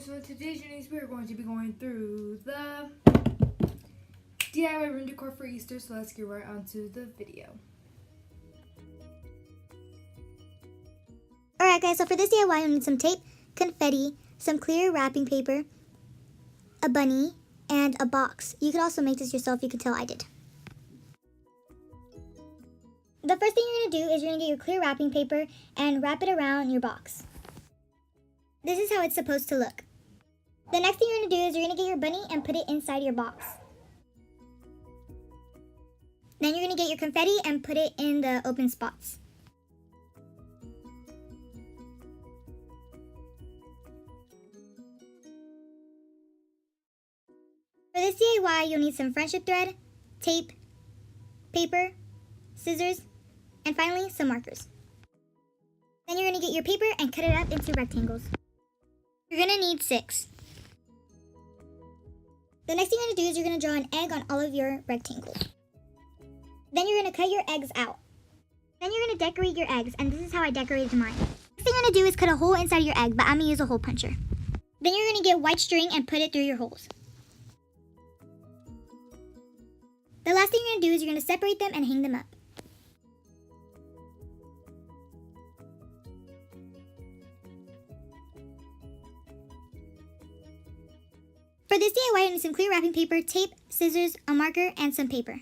guys, so in today's journey we're going to be going through the DIY room decor for Easter, so let's get right onto the video. Alright guys, so for this DIY you'll need some tape, confetti, some clear wrapping paper, a bunny, and a box. You could also make this yourself, you could tell I did. The first thing you're going to do is you're going to get your clear wrapping paper and wrap it around your box. This is how it's supposed to look. The next thing you're going to do is you're going to get your bunny and put it inside your box. Then you're going to get your confetti and put it in the open spots. For this DIY, you'll need some friendship thread, tape, paper, scissors, and finally some markers. Then you're going to get your paper and cut it up into rectangles. You're going to need 6. The next thing you're going to do is you're going to draw an egg on all of your rectangles. Then you're going to cut your eggs out. Then you're going to decorate your eggs, and this is how I decorated mine. Next thing you're going to do is cut a hole inside your egg, but I'm going to use a hole puncher. Then you're going to get white string and put it through your holes. The last thing you're going to do is you're going to separate them and hang them up. For this DIY, you need some clear wrapping paper, tape, scissors, a marker, and some paper.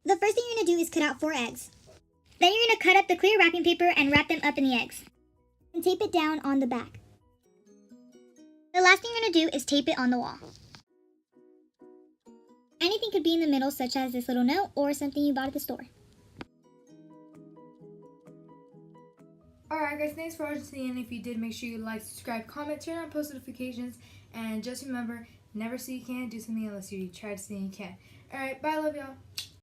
The first thing you're going to do is cut out 4 eggs. Then you're going to cut up the clear wrapping paper and wrap them up in the eggs. And tape it down on the back. The last thing you're going to do is tape it on the wall. Anything could be in the middle, such as this little note or something you bought at the store. Alright guys, thanks for watching, and if you did, make sure you like, subscribe, comment, turn on post notifications, and just remember, never say you can't do something unless you try to say you can. Alright, bye, love y'all.